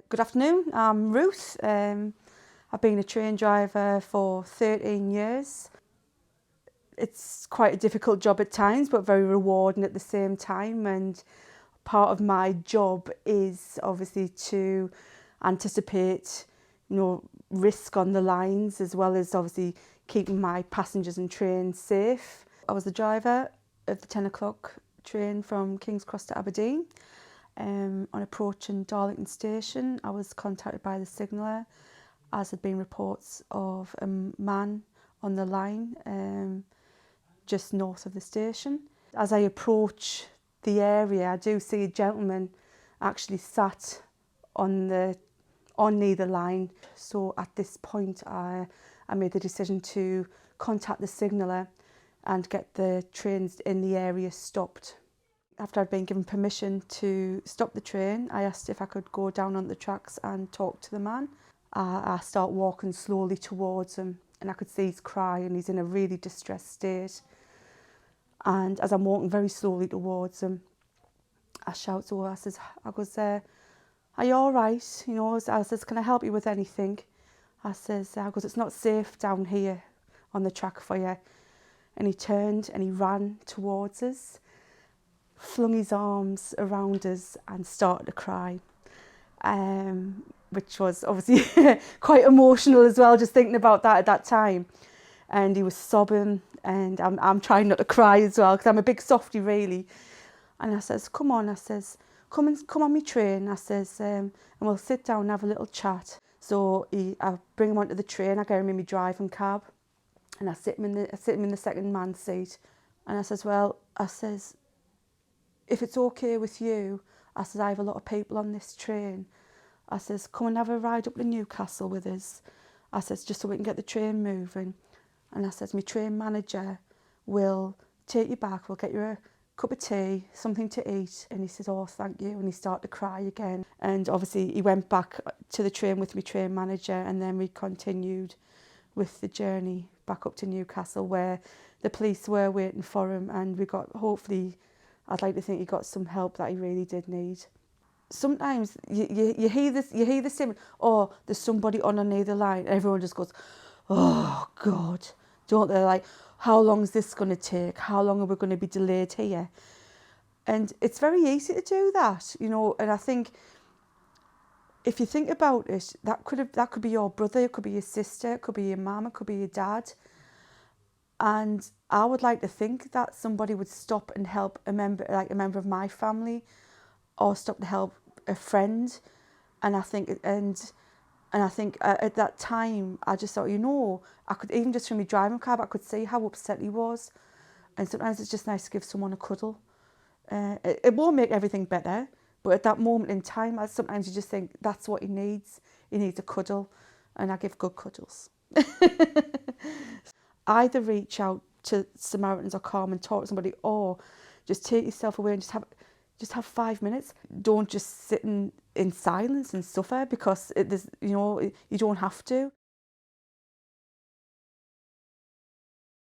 Good afternoon, I'm Ruth. I've been a train driver for 13 years. It's quite a difficult job at times, but very rewarding at the same time. And part of my job is obviously to anticipate, risk on the lines, as well as obviously keeping my passengers and trains safe. I was the driver of the 10 o'clock train from King's Cross to Aberdeen. On approaching Darlington station, I was contacted by the signaller as there had been reports of a man on the line just north of the station. As I approach the area, I do see a gentleman actually sat on neither line. So at this point, I made the decision to contact the signaller and get the trains in the area stopped. After I'd been given permission to stop the train, I asked if I could go down on the tracks and talk to the man. I start walking slowly towards him, and I could see he's crying. He's in a really distressed state. And as I'm walking very slowly towards him, I shout to her. I goes, are you all right? I says, can I help you with anything? I goes, it's not safe down here on the track for you. And he turned and he ran towards us, flung his arms around us and started to cry, which was obviously quite emotional as well, just thinking about that at that time. And he was sobbing, and I'm trying not to cry as well, because I'm a big softie really. And I says, come on, come on my train, and we'll sit down and have a little chat. So I bring him onto the train, I get him in my driving cab, and I sit him in the second man seat. And I says, if it's okay with you, I have a lot of people on this train. I says, come and have a ride up to Newcastle with us. I says, just so we can get the train moving. And I says, my train manager will take you back, we'll get you a cup of tea, something to eat. And he says, oh, thank you. And he started to cry again. And obviously he went back to the train with my train manager, and then we continued with the journey back up to Newcastle, where the police were waiting for him, and we got, hopefully, I'd like to think he got some help that he really did need. Sometimes you hear this statement, oh, there's somebody on either line, and everyone just goes, oh God, don't they? Like, how long is this going to take? How long are we going to be delayed here? And it's very easy to do that, and I think if you think about it, that could be your brother, it could be your sister, it could be your mum, it could be your dad. And I would like to think that somebody would stop and help a member of my family, or stop to help a friend. And I think at that time, I just thought, I could, even just from my driving cab, I could see how upset he was. And sometimes it's just nice to give someone a cuddle. It won't make everything better, but at that moment in time, sometimes you just think that's what he needs. He needs a cuddle, and I give good cuddles. Either reach out to Samaritans or come and talk to somebody, or just take yourself away and just have 5 minutes. Don't just sit in silence and suffer, because you don't have to.